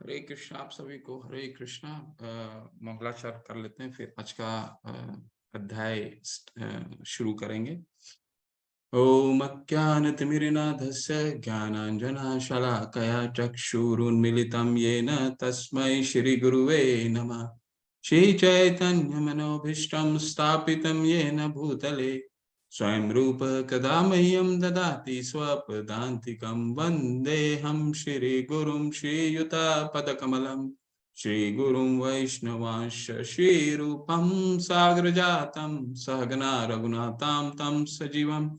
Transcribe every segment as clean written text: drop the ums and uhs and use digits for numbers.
हरे कृष्णा। आप सभी को हरे कृष्णा। मंगलाचरण कर लेते हैं, फिर आज का अध्याय शुरू करेंगे। ओम अज्ञानतिमिरनाधस्य ज्ञानाञ्जनशलाकया चक्षुरुन्मीलितं येन तस्मै श्रीगुरुवे नमः। श्रीचैतन्यमनोभीष्टं स्थापितं येन भूतले स्वयं रूप कदा मह्यं ददाति स्वपदान्तिकं। वन्देऽहं श्रीगुरुं श्रीयुतापदकमलं श्रीगुरुं वैष्णवांश्च श्रीरूपं साग्रजातं सहगना रघुनाथां तं सजीवं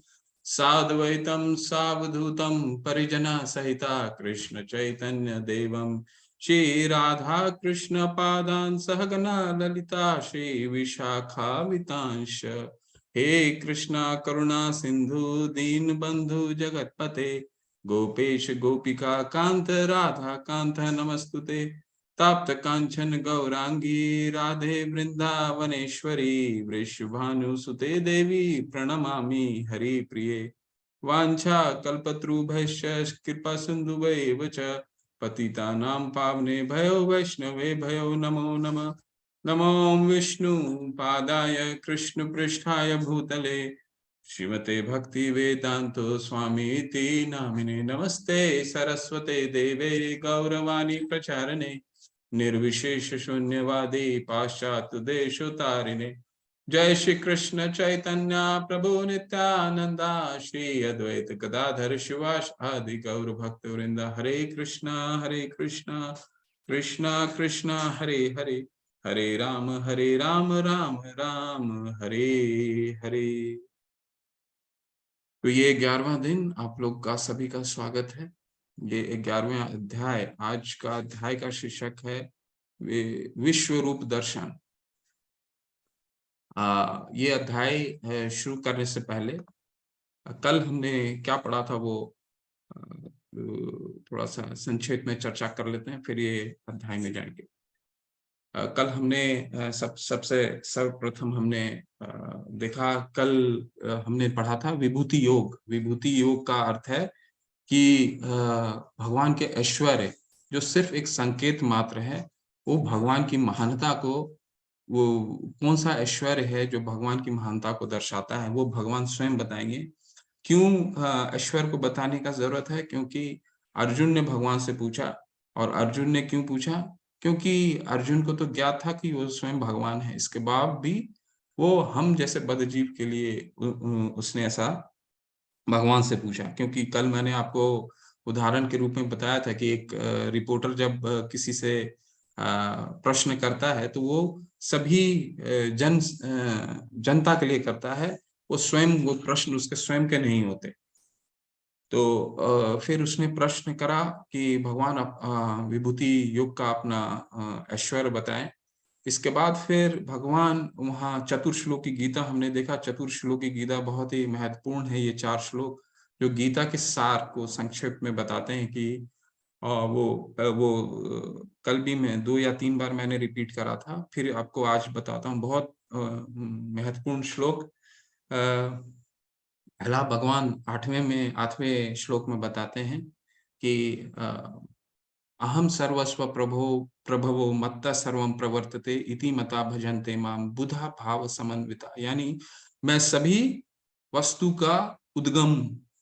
साद्वैतं सावधूतं परिजना सहिता कृष्ण चैतन्य देवं श्री राधा कृष्ण पादान सहगना ललिता श्री विशाखावितांश। हे कृष्णा करुणा सिंधु दीन बंधु जगतपते गोपेश गोपिका कांत राधा कांत नमस्तुते। ताप्त कांचन गौरांगी राधे वृंदावनेश्वरी वृषभानुसुते देवी प्रणमामि हरिप्रिये। वांछा कल्पतरुभ्यश्च कृपा सिन्धुभ्येव च पतितानां पावनेभ्यो वैष्णवेभ्यो नमो नमः। नमो विष्णु पादाय कृष्ण पृष्ठाय भूतले श्रीमते भक्ति वेदांतो स्वामी इति नामिने। नमस्ते सरस्वते देवे गौरवाणी प्रचारणे निर्विशेष शून्यवादी पाश्चात्य देशोतारिणे। जय श्री कृष्ण चैतन्य प्रभु नित्यानंदा श्री अद्वैत गदाधर शिवास आदि गौर भक्त वृंदा। हरे कृष्णा कृष्णा कृष्णा हरे हरे हरे राम राम राम हरे हरे। तो ये 11वां दिन आप लोग का सभी का स्वागत है। ये 11वां अध्याय, आज का अध्याय का शीर्षक है विश्व रूप दर्शन। ये अध्याय शुरू करने से पहले कल हमने क्या पढ़ा था वो थोड़ा सा संक्षेप में चर्चा कर लेते हैं, फिर ये अध्याय में जाएंगे। कल हमने सबसे सर्वप्रथम हमने देखा, कल हमने पढ़ा था विभूति योग। विभूति योग का अर्थ है कि भगवान के ऐश्वर्य जो सिर्फ एक संकेत मात्र है, वो भगवान की महानता को, वो कौन सा ऐश्वर्य है जो भगवान की महानता को दर्शाता है, वो भगवान स्वयं बताएंगे। क्यों ऐश्वर्य को बताने का जरूरत है? क्योंकि अर्जुन ने भगवान से पूछा। और अर्जुन ने क्यों पूछा? क्योंकि अर्जुन को तो ज्ञात था कि वो स्वयं भगवान है। इसके बाद भी वो हम जैसे बद्धजीव के लिए उसने ऐसा भगवान से पूछा। क्योंकि कल मैंने आपको उदाहरण के रूप में बताया था कि एक रिपोर्टर जब किसी से प्रश्न करता है तो वो सभी जनता के लिए करता है, वो स्वयं, वो प्रश्न उसके स्वयं के नहीं होते। तो फिर उसने प्रश्न करा कि भगवान विभूति योग का अपना ऐश्वर्य बताएं। इसके बाद फिर भगवान वहाँ चतुर्श्लोकी गीता हमने देखा। चतुर्श्लोकी गीता बहुत ही महत्वपूर्ण है। ये 4 श्लोक जो गीता के सार को संक्षेप में बताते हैं कि वो कल भी मैं 2 या 3 बार मैंने रिपीट करा था, फिर आपको आज बताता हूँ। बहुत महत्वपूर्ण श्लोक। पहला भगवान 8वें श्लोक में बताते हैं कि अहम सर्वस्व प्रभवो मत्ता सर्वं प्रवर्तते इति मता भजन्ते माम बुधा भाव समन्विता। यानी मैं सभी वस्तु का उद्गम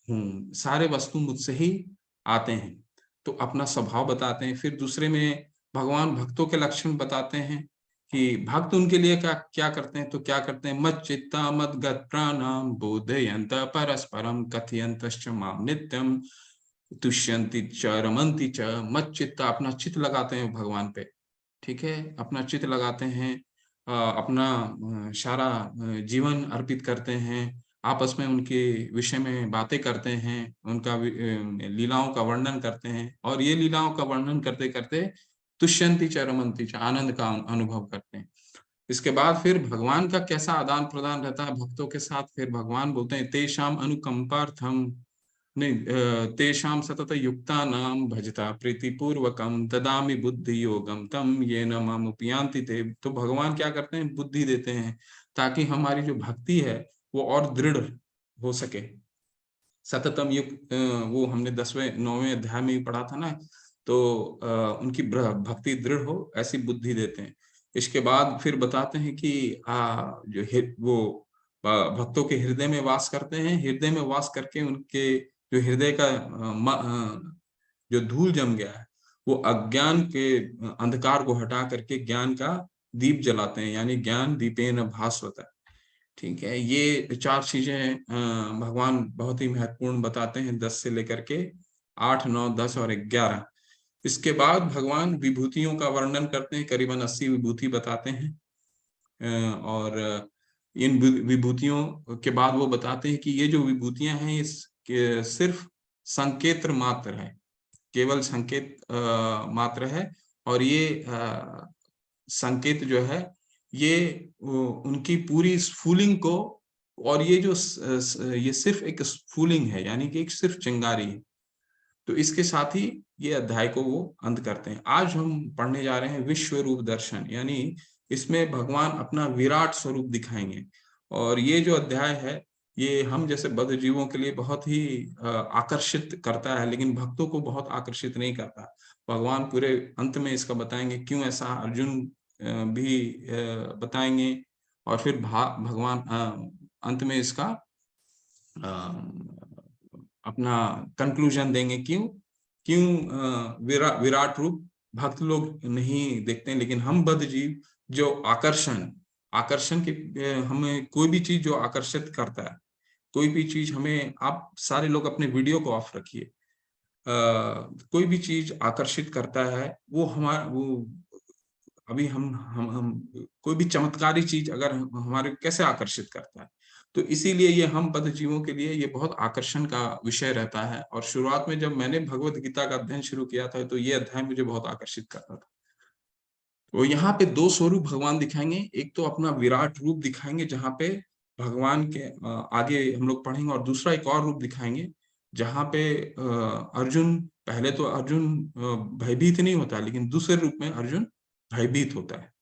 हूँ, सारे वस्तु मुझसे ही आते हैं। तो अपना स्वभाव बताते हैं। फिर दूसरे में भगवान भक्तों के लक्षण बताते हैं कि भक्त उनके लिए क्या क्या करते हैं। तो क्या करते हैं? मत चित्ता मत गत प्राणाम बोधयंत परस्परम कथयंतश्च माम नित्यम तुष्यंति च रमन्ति च। मत चित्ता, अपना चित्त लगाते हैं भगवान पे, ठीक है, अपना चित्त लगाते हैं, अपना सारा जीवन अर्पित करते हैं, आपस में उनके विषय में बातें करते हैं, उनका लीलाओं का वर्णन करते हैं। और ये लीलाओं का वर्णन करते करते तुष्यंति च रमन्ति च, आनंद का अनुभव करते हैं। इसके बाद फिर भगवान का कैसा आदान प्रदान रहता है भक्तों के साथ। फिर भगवान बोलते हैं तेषाम अनुकंपार्थम, नहीं, तेषां सतत युक्तानां भजता प्रीतिपूर्वकं ददामि बुद्धि योगम तम येन माम उपयान्ति ते। तो भगवान क्या करते हैं? बुद्धि देते हैं ताकि हमारी जो भक्ति है वो और दृढ़ हो सके। सततम युक्त, वो हमने 9वें अध्याय में ही पढ़ा था ना तो उनकी भक्ति दृढ़ हो, ऐसी बुद्धि देते हैं। इसके बाद फिर बताते हैं कि जो वो भक्तों के हृदय में वास करते हैं, हृदय में वास करके उनके जो हृदय का जो धूल जम गया है, वो अज्ञान के अंधकार को हटा करके ज्ञान का दीप जलाते हैं, यानी ज्ञान दीपेन भास्वता। ठीक है, ये 4 चीजें भगवान बहुत ही महत्वपूर्ण बताते हैं, 10 से लेकर के 8, 9, 10 और 11। इसके बाद भगवान विभूतियों का वर्णन करते हैं, करीबन 80 विभूति बताते हैं। और इन विभूतियों के बाद वो बताते हैं कि ये जो विभूतियां हैं, ये सिर्फ संकेत मात्र है, केवल संकेत मात्र है। और ये संकेत जो है, ये उनकी पूरी स्फूलिंग को, और ये जो ये सिर्फ एक स्फूलिंग है, यानी कि एक सिर्फ चिंगारी है। तो इसके साथ ही ये अध्याय को वो अंत करते हैं। आज हम पढ़ने जा रहे हैं विश्व रूप दर्शन, यानी इसमें भगवान अपना विराट स्वरूप दिखाएंगे। और ये जो अध्याय है, ये हम जैसे बद्ध जीवों के लिए बहुत ही आकर्षित करता है, लेकिन भक्तों को बहुत आकर्षित नहीं करता। भगवान पूरे अंत में इसका बताएंगे क्यों ऐसा, अर्जुन भी बताएंगे। और फिर भगवान अंत में इसका अपना कंक्लूजन देंगे, क्यों क्यों विराट रूप भक्त लोग नहीं देखते हैं, लेकिन हम बद्ध जीव जो आकर्षण आकर्षण के हमें कोई भी चीज जो आकर्षित करता है, कोई भी चीज हमें, आप सारे लोग अपने वीडियो को ऑफ रखिए, कोई भी चीज आकर्षित करता है, वो हमारा वो अभी हम कोई भी चमत्कारी चीज अगर हमारे कैसे आकर्षित करता है, तो इसीलिए ये हम बद्ध जीवों के लिए ये बहुत आकर्षण का विषय रहता है। और शुरुआत में जब मैंने भगवत गीता का अध्ययन शुरू किया था, तो ये अध्याय मुझे बहुत आकर्षित करता था। तो यहाँ पे 2 स्वरूप भगवान दिखाएंगे, एक तो अपना विराट रूप दिखाएंगे जहाँ पे भगवान के आगे हम लोग पढ़ेंगे, और दूसरा एक और रूप दिखाएंगे जहाँ पे अर्जुन, पहले तो अर्जुन भयभीत नहीं होता, लेकिन दूसरे रूप में अर्जुन भयभीत होता है।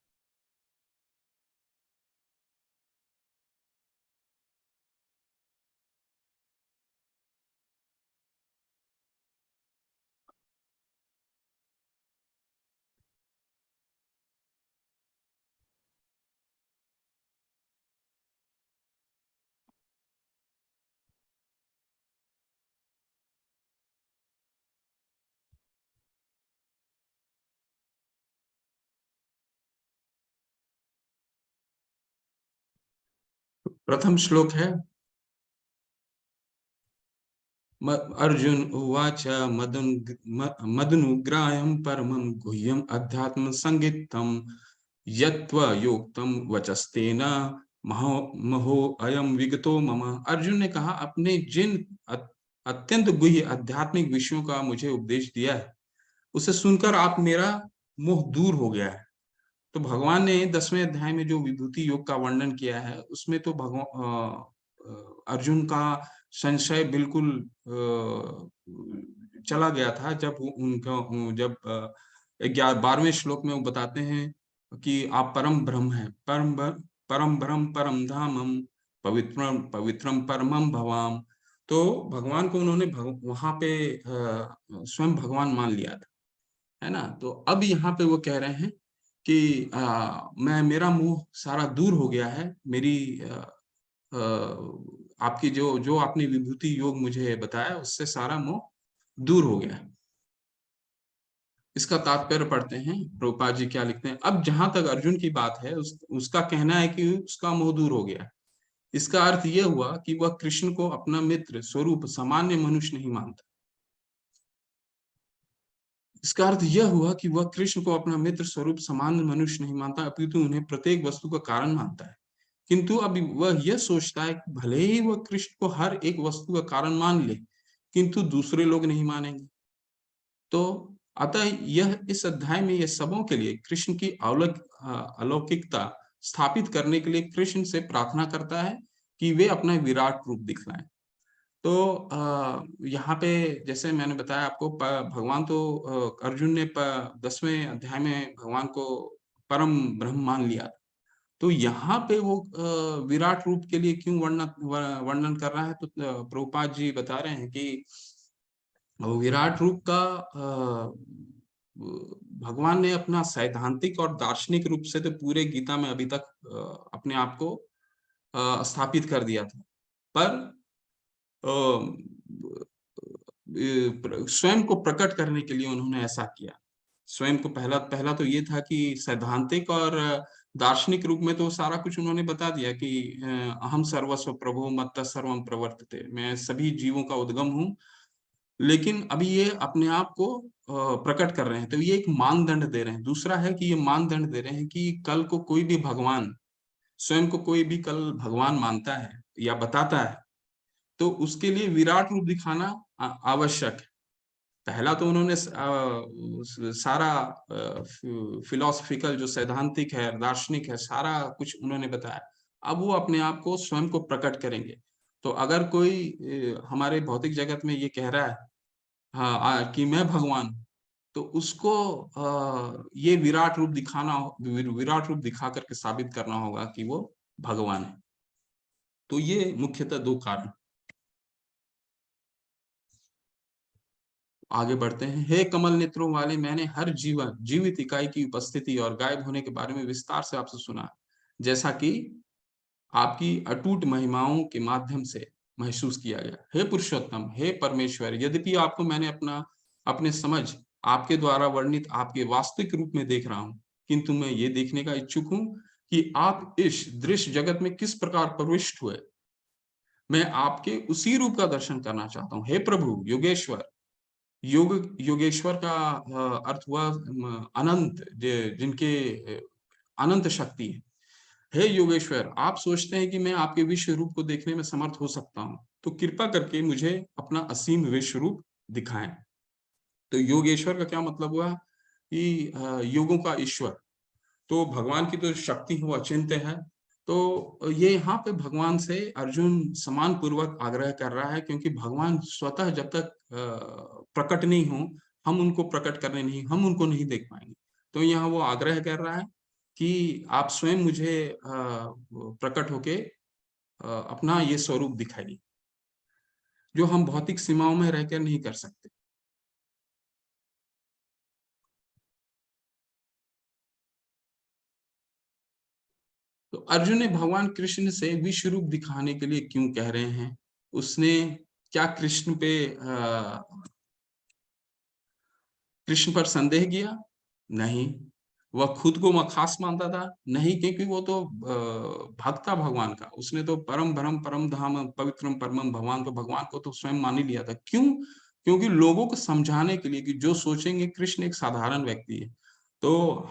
प्रथम श्लोक है, अर्जुन उवाच मदनुग्राह्यं परमं गुह्यम् अध्यात्म संगीतम यत्त्वयोक्तं वचस्तेन महो महो अयम विगतो मम। अर्जुन ने कहा, अपने जिन अत्यंत गुह्य आध्यात्मिक विषयों का मुझे उपदेश दिया है, उसे सुनकर आप मेरा मोह दूर हो गया है। तो भगवान ने 10वें अध्याय में जो विभूति योग का वर्णन किया है, उसमें तो भगवान अर्जुन का संशय बिल्कुल चला गया था, जब उनका जब 12वें श्लोक में वो बताते हैं कि आप परम ब्रह्म हैं, परम ब्रह्म परम धामम पवित्रम पवित्रम परमम भवाम। तो भगवान को उन्होंने वहां पे स्वयं भगवान मान लिया था, है ना। तो अब यहाँ पे वो कह रहे हैं कि मैं, मेरा मोह सारा दूर हो गया है, मेरी आपकी जो जो आपने विभूति योग मुझे बताया, उससे सारा मोह दूर हो गया है। इसका तात्पर्य पढ़ते हैं, प्रभुपाद जी क्या लिखते हैं। अब जहां तक अर्जुन की बात है, उसका कहना है कि उसका मोह दूर हो गया है। इसका अर्थ यह हुआ कि वह कृष्ण को अपना मित्र स्वरूप सामान्य मनुष्य नहीं मानता। इसका अर्थ यह हुआ कि वह कृष्ण को अपना मित्र स्वरूप सामान्य मनुष्य नहीं मानता, अपितु उन्हें प्रत्येक वस्तु का कारण मानता है। किंतु अभी वह यह सोचता है कि भले ही वह कृष्ण को हर एक वस्तु का कारण मान ले, किंतु दूसरे लोग नहीं मानेंगे। तो अतः यह इस अध्याय में यह सबों के लिए कृष्ण की अलौकिकता स्थापित करने के लिए कृष्ण से प्रार्थना करता है कि वे अपना विराट रूप दिखलाएं। तो यहाँ पे जैसे मैंने बताया आपको, भगवान तो अर्जुन ने 10वें अध्याय में भगवान को परम ब्रह्म मान लिया। तो यहाँ पे वो विराट रूप के लिए क्यों वर्णन कर रहा है, तो प्रभुपाद जी बता रहे हैं कि विराट रूप का भगवान ने अपना सैद्धांतिक और दार्शनिक रूप से तो पूरे गीता में अभी तक अपने आप को स्थापित कर दिया था। पर स्वयं को प्रकट करने के लिए उन्होंने ऐसा किया। स्वयं को पहला पहला तो ये था कि सैद्धांतिक और दार्शनिक रूप में तो सारा कुछ उन्होंने बता दिया कि अहम सर्वस्व प्रभो मत्तः सर्वं प्रवर्तते, मैं सभी जीवों का उद्गम हूँ। लेकिन अभी ये अपने आप को प्रकट कर रहे हैं, तो ये एक मानदंड दे रहे हैं। दूसरा है कि ये मानदंड दे रहे हैं कि कल को कोई भी भगवान, स्वयं को कोई भी कल भगवान मानता है या बताता है, तो उसके लिए विराट रूप दिखाना आवश्यक है। पहला तो उन्होंने सारा फिलोसफिकल जो सैद्धांतिक है, दार्शनिक है, सारा कुछ उन्होंने बताया। अब वो अपने आप को स्वयं को प्रकट करेंगे। तो अगर कोई हमारे भौतिक जगत में ये कह रहा है हाँ, कि मैं भगवान हूँ, तो उसको ये विराट रूप दिखाना विराट रूप दिखा करके साबित करना होगा कि वो भगवान है। तो ये मुख्यतः 2 कारण। आगे बढ़ते हैं। हे कमल नेत्रों वाले, मैंने हर जीवित इकाई की उपस्थिति और गायब होने के बारे में विस्तार से आपसे सुना, जैसा कि आपकी अटूट महिमाओं के माध्यम से महसूस किया गया। हे पुरुषोत्तम, हे परमेश्वर, यद्यपि आपको मैंने अपने समझ आपके द्वारा वर्णित आपके वास्तविक रूप में देख रहा हूँ, किंतु मैं ये देखने का इच्छुक हूँ कि आप इस दृश्य जगत में किस प्रकार प्रविष्ट हुए। मैं आपके उसी रूप का दर्शन करना चाहता हूँ। हे प्रभु योगेश्वर, योगेश्वर का अर्थ हुआ अनंत, जिनके अनंत शक्ति है। हे योगेश्वर, आप सोचते हैं कि मैं आपके विश्व रूप को देखने में समर्थ हो सकता हूँ, तो कृपा करके मुझे अपना असीम विश्व रूप दिखाएं। तो योगेश्वर का क्या मतलब हुआ कि योगों का ईश्वर। तो भगवान की तो शक्ति वो अचिंत्य है। तो ये यहाँ पे भगवान से अर्जुन सम्मान पूर्वक आग्रह कर रहा है, क्योंकि भगवान स्वतः जब तक प्रकट नहीं हो, हम उनको नहीं देख पाएंगे। तो यहाँ वो आग्रह कर रहा है कि आप स्वयं मुझे प्रकट होके अपना ये स्वरूप दिखाइए, जो हम भौतिक सीमाओं में रहकर नहीं कर सकते। तो अर्जुन ने भगवान कृष्ण से विश्व रूप दिखाने के लिए क्यों कह रहे हैं? उसने क्या कृष्ण पर संदेह किया? नहीं। वह खुद को खास मानता था? नहीं, क्योंकि वो तो भक्त था भगवान का। उसने तो परम भरम परम धाम पवित्रम परमम भगवान, तो भगवान को तो स्वयं मान ही लिया था। क्यों? क्योंकि लोगों को समझाने के लिए कि जो सोचेंगे कृष्ण एक साधारण व्यक्ति है, तो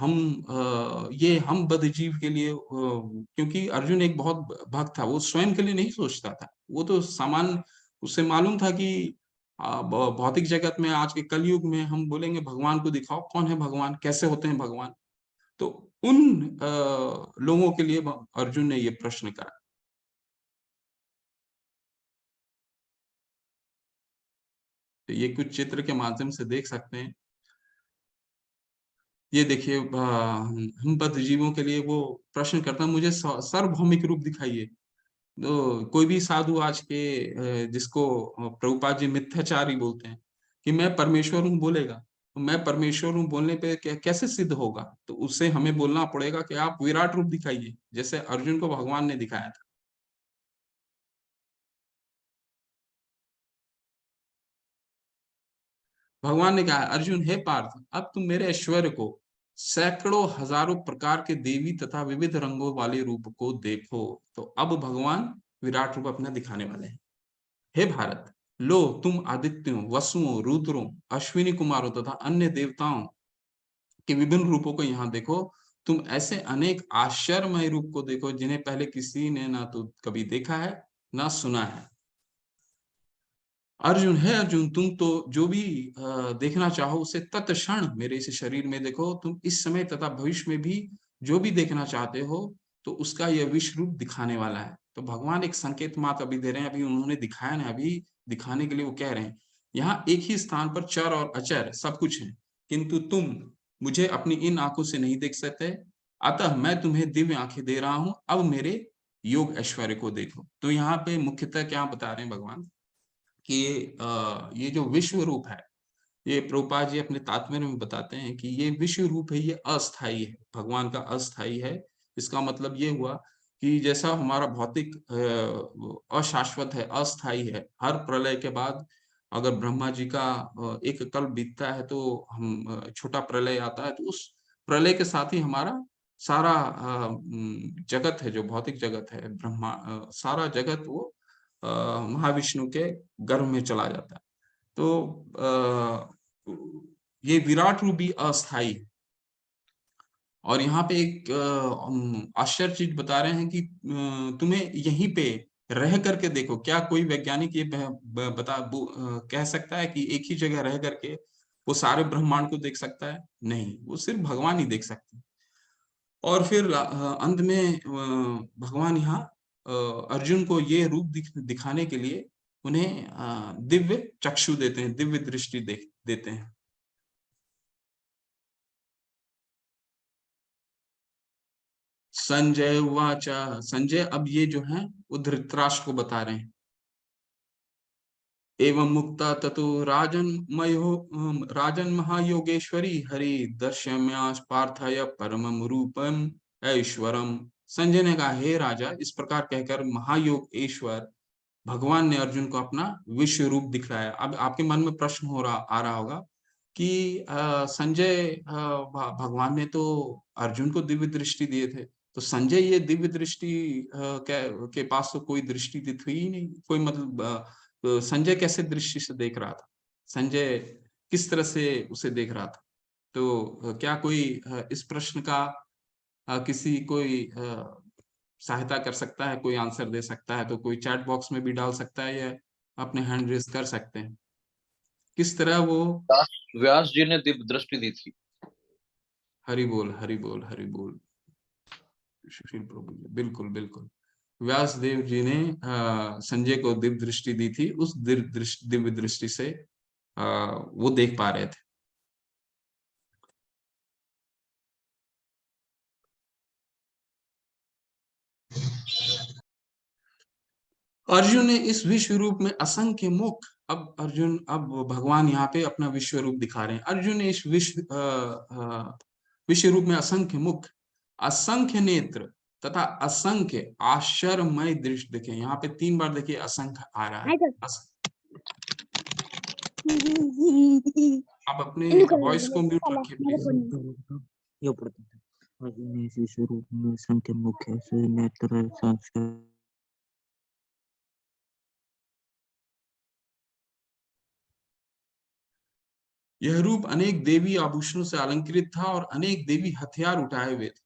ये हम बद्धजीव के लिए, क्योंकि अर्जुन एक बहुत भक्त था, वो स्वयं के लिए नहीं सोचता था। वो तो सामान्य, उसे मालूम था कि भौतिक जगत में आज के कलयुग में हम बोलेंगे भगवान को दिखाओ, कौन है भगवान, कैसे होते हैं भगवान। तो उन लोगों के लिए अर्जुन ने ये प्रश्न करा। तो ये कुछ चित्र के माध्यम से देख सकते हैं। ये देखिए, हम बद्ध जीवों के लिए वो प्रश्न करता है, मुझे सार्वभौमिक रूप दिखाइए। तो कोई भी साधु आज के जिसको प्रभुपाद जी मिथ्याचारी बोलते हैं कि मैं परमेश्वर हूँ बोलेगा, तो मैं परमेश्वर हूँ बोलने पे कैसे सिद्ध होगा? तो उससे हमें बोलना पड़ेगा कि आप विराट रूप दिखाइए, जैसे अर्जुन को भगवान ने दिखाया था। भगवान ने कहा, अर्जुन हे पार्थ, अब तुम मेरे ऐश्वर्य को, सैकड़ों हजारों प्रकार के देवी तथा विविध रंगों वाले रूप को देखो। तो अब भगवान विराट रूप अपना दिखाने वाले हैं। हे भारत, लो तुम आदित्यों, वसुओं, रुद्रों, अश्विनी कुमारों तथा अन्य देवताओं के विभिन्न रूपों को यहाँ देखो। तुम ऐसे अनेक आश्चर्यमय रूप को देखो जिन्हें पहले किसी ने ना तो कभी देखा है, ना सुना है। अर्जुन, है अर्जुन, तुम तो जो भी देखना चाहो उसे तत्क्षण मेरे इस शरीर में देखो। तुम इस समय तथा भविष्य में भी जो भी देखना चाहते हो, तो उसका यह विश्व रूप दिखाने वाला है। तो भगवान एक संकेत मात्र अभी दे रहे हैं, अभी उन्होंने दिखाया ना, अभी दिखाने के लिए वो कह रहे हैं। यहाँ एक ही स्थान पर चर और अचर सब कुछ है, किंतु तुम मुझे अपनी इन आंखों से नहीं देख सकते, अतः मैं तुम्हें दिव्य आंखें दे रहा हूं, अब मेरे योग ऐश्वर्य को देखो। तो यहाँ पे मुख्यतः क्या बता रहे हैं भगवान कि ये जो विश्व रूप है, ये प्रभुपाद जी अपने तात्पर्य में बताते हैं कि ये विश्व रूप है, ये अस्थाई है, भगवान का अस्थाई है। इसका मतलब ये हुआ कि जैसा हमारा भौतिक अशाश्वत है, अस्थाई है, हर प्रलय के बाद अगर ब्रह्मा जी का एक कल्प बीतता है तो हम छोटा प्रलय आता है, तो उस प्रलय के साथ ही हमारा सारा जगत है, जो भौतिक जगत है, सारा जगत वो महाविष्णु के गर्भ में चला जाता है। तो ये विराट रूप भी अस्थाई है। और यहाँ पे एक आश्चर्य चीज बता रहे हैं कि तुम्हें यहीं पे रह करके देखो, क्या कोई वैज्ञानिक ये कह सकता है कि एक ही जगह रह करके वो सारे ब्रह्मांड को देख सकता है? नहीं, वो सिर्फ भगवान ही देख सकते हैं। और फिर अंत में भगवान यहाँ अर्जुन को ये रूप दिखाने के लिए उन्हें दिव्य चक्षु देते हैं, दिव्य दृष्टि देते हैं। संजय उवाचा, संजय अब ये जो है वो धृतराष्ट्र को बता रहे हैं। एवं मुक्ता ततो राजन महायोगेश्वरी हरि दर्शम्यास पार्थय परमम रूपम ऐश्वरम। संजय ने कहा, हे राजा, इस प्रकार कहकर महायोग ईश्वर भगवान ने अर्जुन को अपना विश्व रूप दिखलाया। अब आपके मन में प्रश्न आ रहा होगा कि संजय, भगवान ने तो अर्जुन को दिव्य दृष्टि दिए थे, तो संजय ये दिव्य दृष्टि के पास तो कोई दृष्टि थी ही नहीं, कोई मतलब तो संजय कैसे दृष्टि से देख रहा था? संजय किस तरह से उसे देख रहा था? तो क्या कोई इस प्रश्न का किसी कोई सहायता कर सकता है, कोई आंसर दे सकता है? तो कोई चैट बॉक्स में भी डाल सकता है या अपने हैंड रेज कर सकते हैं। किस तरह वो व्यास जी ने दिव्य दृष्टि दी थी। हरि बोल, हरि बोल, हरि बोल। सुशील प्रभु जी, बिल्कुल बिल्कुल। व्यास देव जी ने संजय को दिव्य दृष्टि दी थी, उस दिव्य दृष्टि से वो देख पा रहे थे। अर्जुन ने इस विश्व रूप में असंख्य मुख, अब भगवान यहाँ पे अपना विश्व रूप दिखा रहे हैं। अर्जुन ने इस विश्व रूप में असंख्य मुख, असंख्य नेत्र तथा असंख्य आश्चर्यमय दृश्य देखे। यहाँ पे 3 बार देखिए असंख्य आ रहा है। आप अपने वॉइस को म्यूट रखिए प्लीज। विश्व रूप में असंख्य मुख है, नेत्र संस्कार। यह रूप अनेक देवी आभूषणों से अलंकृत था और अनेक देवी हथियार उठाए हुए थे।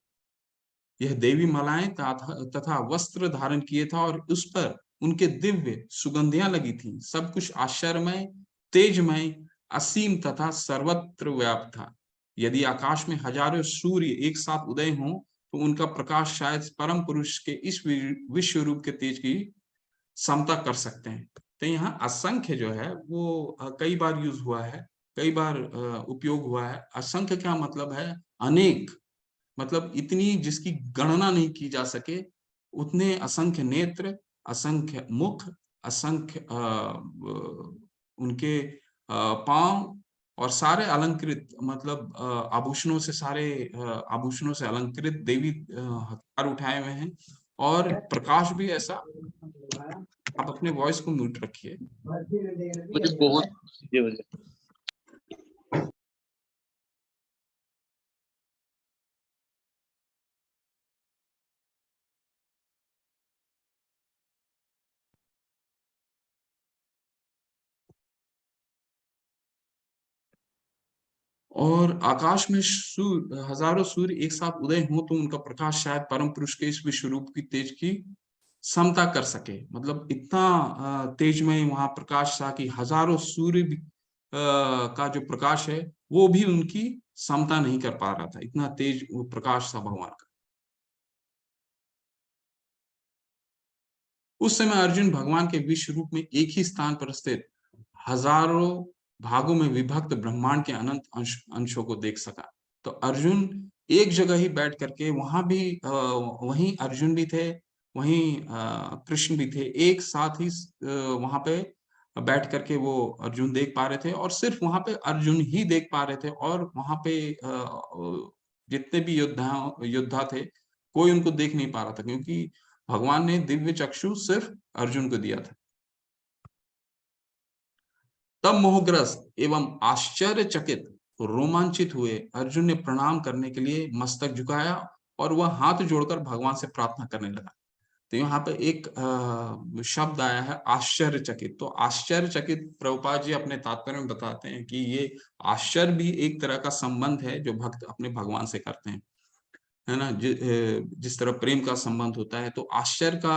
यह देवी मालाएं तथा वस्त्र धारण किए था और उस पर उनके दिव्य सुगंधियां लगी थी। सब कुछ आश्चर्यमय, तेजमय, असीम तथा सर्वत्र व्याप्त था। यदि आकाश में हजारों सूर्य एक साथ उदय हों तो उनका प्रकाश शायद परम पुरुष के इस विश्व रूप के तेज की समता कर सकते हैं। तो यहाँ असंख्य जो है वो कई बार यूज हुआ है, कई बार उपयोग हुआ है। असंख्य क्या मतलब है? अनेक, मतलब इतनी जिसकी गणना नहीं की जा सके, उतने असंख्य नेत्र, असंख्य मुख, असंख्य उनके पांव, और सारे अलंकृत, मतलब आभूषणों से, सारे आभूषणों से अलंकृत देवी हथियार उठाए हुए हैं और प्रकाश भी ऐसा। आप अपने वॉइस को म्यूट रखिए। मुझे बहुत और आकाश में हजारों सूर्य एक साथ उदय हो तो उनका प्रकाश शायद परम पुरुष के इस विश्व रूप की तेज की समता कर सके। मतलब इतना तेजमय वहां प्रकाश था कि हजारों सूर्य का जो प्रकाश है वो भी उनकी समता नहीं कर पा रहा था, इतना तेज वो प्रकाश था भगवान का। उस समय अर्जुन भगवान के विश्व रूप में एक ही स्थान पर स्थित हजारों भागों में विभक्त ब्रह्मांड के अनंत अंशों को देख सका। तो अर्जुन एक जगह ही बैठ करके, वहां भी वहीं अर्जुन भी थे, वहीं कृष्ण भी थे, एक साथ ही वहां पे बैठ करके वो अर्जुन देख पा रहे थे और सिर्फ वहां पे अर्जुन ही देख पा रहे थे और वहां पे जितने भी योद्धा थे कोई उनको देख नहीं पा रहा था, क्योंकि भगवान ने दिव्य चक्षु सिर्फ अर्जुन को दिया था। तब मोहग्रस्त एवं आश्चर्यचकित रोमांचित हुए अर्जुन ने प्रणाम करने के लिए मस्तक झुकाया और वह हाथ जोड़कर भगवान से प्रार्थना करने लगा। तो यहाँ पे एक शब्द आया है आश्चर्यचकित। तो आश्चर्यचकित प्रभुपाद जी अपने तात्पर्य में बताते हैं कि ये आश्चर्य भी एक तरह का संबंध है जो भक्त अपने भगवान से करते हैं, है ना। जिस तरह प्रेम का संबंध होता है, तो आश्चर्य का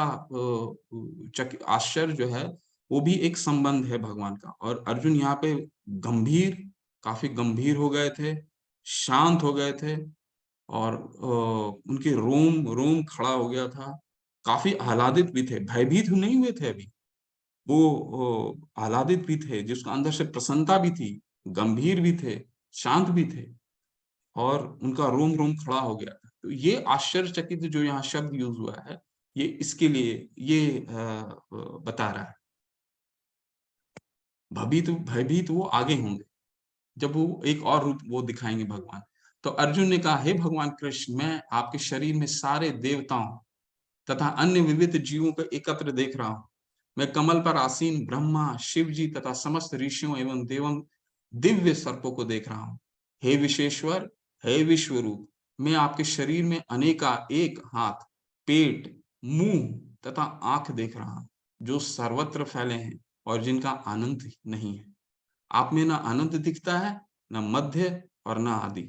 आश्चर्य जो है वो भी एक संबंध है भगवान का। और अर्जुन यहाँ पे काफी गंभीर हो गए थे, शांत हो गए थे और उनके रोम रोम खड़ा हो गया था, काफी आह्लादित भी थे, भयभीत नहीं हुए थे अभी, वो आह्लादित भी थे, जिसको अंदर से प्रसन्नता भी थी, गंभीर भी थे, शांत भी थे और उनका रोम रोम खड़ा हो गया था। तो ये आश्चर्यचकित जो यहाँ शब्द यूज हुआ है, ये इसके लिए ये बता रहा है। भयभीत वो आगे होंगे जब वो एक और रूप वो दिखाएंगे भगवान। तो अर्जुन ने कहा, हे भगवान कृष्ण, मैं आपके शरीर में सारे देवताओं तथा अन्य विविध जीवों को एकत्र देख रहा हूं। मैं कमल पर आसीन ब्रह्मा, शिव जी तथा समस्त ऋषियों एवं देवों दिव्य सर्पों को देख रहा हूं। हे विश्वेश्वर, हे विश्वरूप, मैं आपके शरीर में अनेका एक हाथ, पेट, मुंह तथा आंख देख रहा हूं, जो सर्वत्र फैले हैं और जिनका अनंत नहीं है। आप में न अनंत दिखता है, न मध्य और न आदि।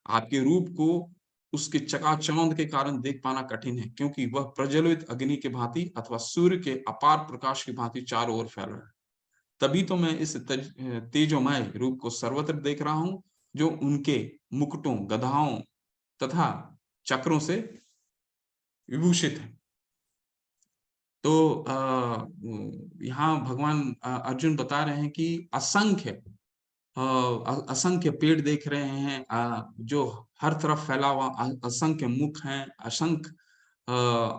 आपके रूप को उसके चकाचौंध के कारण देख पाना कठिन है, क्योंकि वह प्रज्वलित अग्नि के भांति अथवा सूर्य के अपार प्रकाश की भांति चारों ओर फैल रहा है। तभी तो मैं इस तेजोमय रूप को सर्वत्र देख रहा हूं, जो उनके मुकुटों, गधाओं तथा चक्रों से विभूषित है। तो यहाँ भगवान अर्जुन बता रहे हैं कि असंख्य पेड़ देख रहे हैं, जो हर तरफ फैला हुआ, असंख्य मुख हैं, असंख्य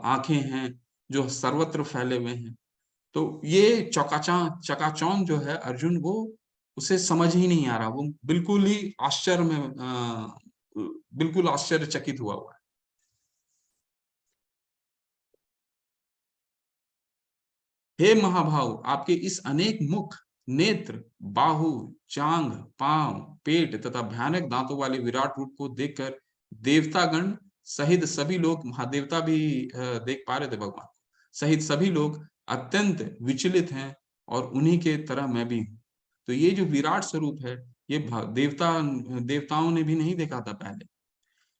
आंखें हैं जो सर्वत्र फैले हुए हैं। तो ये चकाचौंध जो है अर्जुन, वो उसे समझ ही नहीं आ रहा, वो बिल्कुल ही बिल्कुल आश्चर्यचकित हुआ है। हे महाभाव, आपके इस अनेक मुख, नेत्र, बाहु, जांघ, पांव, पेट तथा भयानक दांतों वाले विराट रूप को देखकर देवतागण सहित सभी लोग, महादेवता भी देख पा रहे थे भगवान सहित सभी लोग अत्यंत विचलित हैं और उन्हीं के तरह मैं भी हूं। तो ये जो विराट स्वरूप है, ये देवताओं ने भी नहीं देखा था पहले।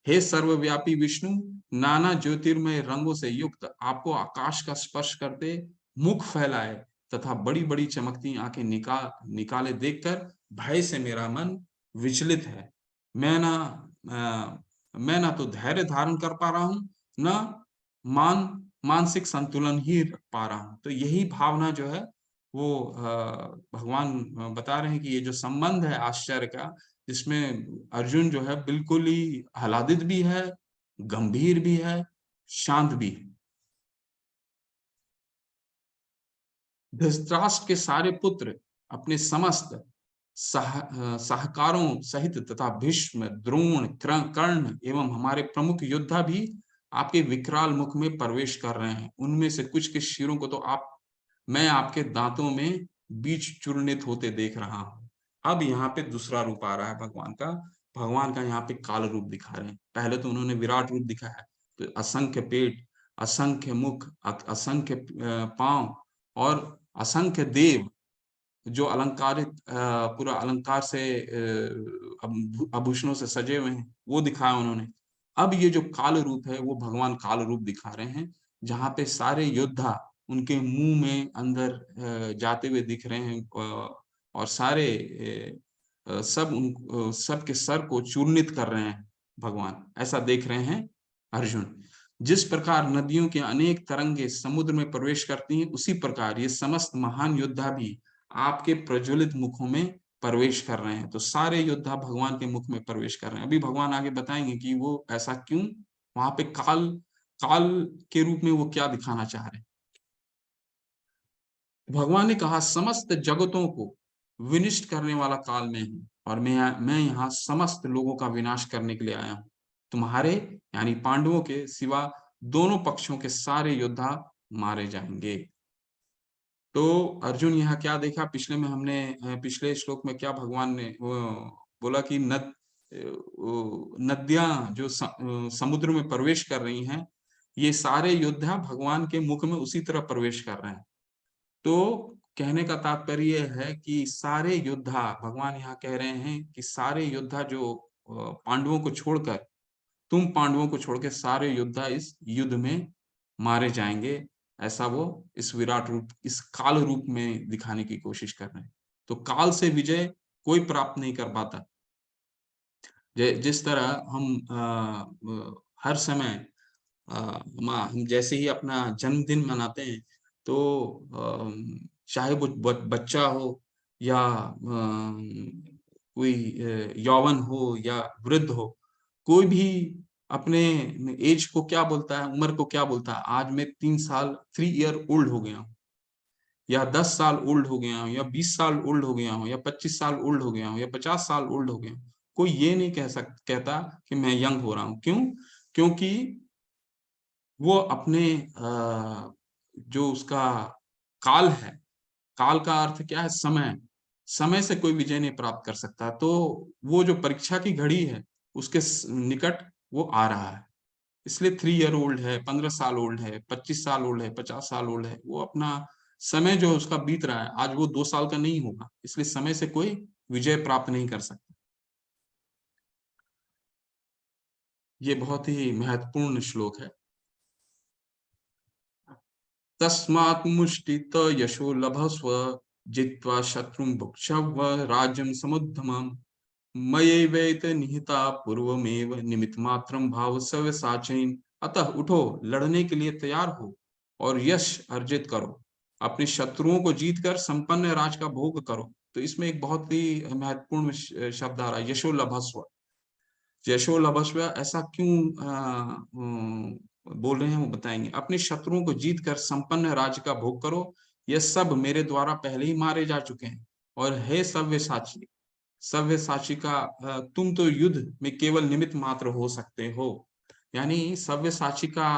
हे सर्वव्यापी विष्णु, नाना ज्योतिर्मय रंगों से युक्त आपको आकाश का स्पर्श करते, मुख फैलाए तथा बड़ी बड़ी चमकती आंखें निकाले देखकर भय से मेरा मन विचलित है। मैं ना मैं ना तो धैर्य धारण कर पा रहा हूं, न मानसिक संतुलन ही रख पा रहा हूं। तो यही भावना जो है वो भगवान बता रहे हैं कि ये जो संबंध है आश्चर्य का, जिसमें अर्जुन जो है बिल्कुल ही आह्लादित भी है, गंभीर भी है, शांत भी है। धृतराष्ट्र के सारे पुत्र अपने समस्त सहकारों सहित तथा भीष्म, द्रोण, कर्ण एवं हमारे प्रमुख योद्धा भी आपके विकराल मुख में प्रवेश कर रहे हैं। उनमें से कुछ के शिरों को तो मैं आपके दांतों में बीच चूर्णित होते देख रहा हूं। अब यहाँ पे दूसरा रूप आ रहा है भगवान का यहाँ पे काल रूप दिखा रहे हैं। पहले तो उन्होंने विराट रूप दिखाया है, तो असंख्य पेट, असंख्य मुख, असंख्य पांव और असंख्य देव जो अलंकारित पूरा अलंकार से आभूषणों से सजे हुए हैं, वो दिखाया उन्होंने। अब ये जो काल रूप है, वो भगवान काल रूप दिखा रहे हैं, जहाँ पे सारे योद्धा उनके मुंह में अंदर जाते हुए दिख रहे हैं और सारे सबके सर को चूर्णित कर रहे हैं भगवान, ऐसा देख रहे हैं अर्जुन। जिस प्रकार नदियों के अनेक तरंगे समुद्र में प्रवेश करती हैं, उसी प्रकार ये समस्त महान योद्धा भी आपके प्रज्वलित मुखों में प्रवेश कर रहे हैं। तो सारे योद्धा भगवान के मुख में प्रवेश कर रहे हैं। अभी भगवान आगे बताएंगे कि वो ऐसा क्यों, वहां पे काल काल के रूप में वो क्या दिखाना चाह रहे हैं। भगवान ने कहा समस्त जगतों को विनिष्ट करने वाला काल में हूँ और मैं यहाँ समस्त लोगों का विनाश करने के लिए आया हूँ। तुम्हारे यानी पांडवों के सिवा दोनों पक्षों के सारे योद्धा मारे जाएंगे। तो अर्जुन यहाँ क्या देखा, पिछले में हमने पिछले श्लोक में क्या भगवान ने बोला कि नदियां जो समुद्र में प्रवेश कर रही हैं, ये सारे योद्धा भगवान के मुख में उसी तरह प्रवेश कर रहे हैं। तो कहने का तात्पर्य है कि सारे योद्धा, भगवान यहाँ कह रहे हैं कि सारे योद्धा जो पांडवों को छोड़कर, तुम पांडवों को छोड़ के सारे योद्धा इस युद्ध में मारे जाएंगे। ऐसा वो इस विराट रूप, इस काल रूप में दिखाने की कोशिश कर रहे हैं। तो काल से विजय कोई प्राप्त नहीं कर पाता। जिस तरह हम हर समय हम जैसे ही अपना जन्मदिन मनाते हैं, तो चाहे वो बच्चा हो या कोई यौवन हो या वृद्ध हो, कोई भी अपने एज को क्या बोलता है, उम्र को क्या बोलता है, आज मैं 3 ईयर ओल्ड हो गया हूँ, या 10 साल ओल्ड हो गया हूँ, या 20 साल ओल्ड हो गया हूँ, या 25 साल ओल्ड हो गया हूँ, या 50 साल ओल्ड हो गया हूँ। कोई ये नहीं कहता कि मैं यंग हो रहा हूँ। क्यों? क्योंकि वो अपने जो उसका काल है, काल का अर्थ क्या है? समय। समय से कोई विजय नहीं प्राप्त कर सकता। तो वो जो परीक्षा की घड़ी है, उसके निकट वो आ रहा है। इसलिए 3 ईयर ओल्ड है, 15 साल ओल्ड है, 25 साल ओल्ड है, 50 साल ओल्ड है, वो अपना समय जो उसका बीत रहा है, आज वो 2 साल का नहीं होगा। इसलिए समय से कोई विजय प्राप्त नहीं कर सकता। ये बहुत ही महत्वपूर्ण श्लोक है। तस्मात् मुष्टित यशो लभस्व जित्वा शत्रुं भुक्षव राज्यं समुद्धमम् मयैवेत निहिता पूर्वमेव निमित्त मात्रम भाव सव्यसाचीन। अतः उठो, लड़ने के लिए तैयार हो और यश अर्जित करो, अपने शत्रुओं को जीतकर संपन्न राज का भोग करो। तो इसमें एक बहुत ही महत्वपूर्ण शब्द आ रहा है, यशो लभस्व। यशो लभस्व ऐसा क्यों बोल रहे हैं, वो बताएंगे। अपने शत्रुओं को जीतकर संपन्न राज्य का भोग करो, यह सब मेरे द्वारा पहले ही मारे जा चुके हैं। और हे सव्यसाची, सव्यसाची का तुम तो युद्ध में केवल निमित्त मात्र हो सकते हो। यानी सव्यसाची का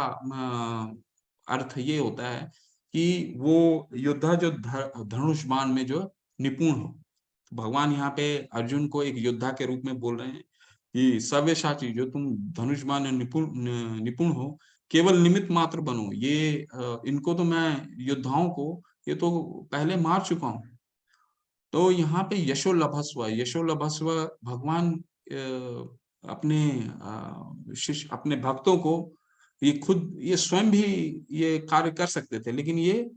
अर्थ ये होता है कि वो योद्धा जो धनुष बाण में जो निपुण हो। भगवान यहाँ पे अर्जुन को एक योद्धा के रूप में बोल रहे हैं कि सव्यसाची, जो तुम धनुष बाण में निपुण हो, केवल निमित्त मात्र बनो। ये इनको तो मैं, योद्धाओं को ये तो पहले मार चुका हूँ। तो यहाँ पे यशो लभस्व, यशो लभस्व भगवान अपने शिष्य, अपने भक्तों को, ये खुद, ये स्वयं भी ये कार्य कर सकते थे, लेकिन ये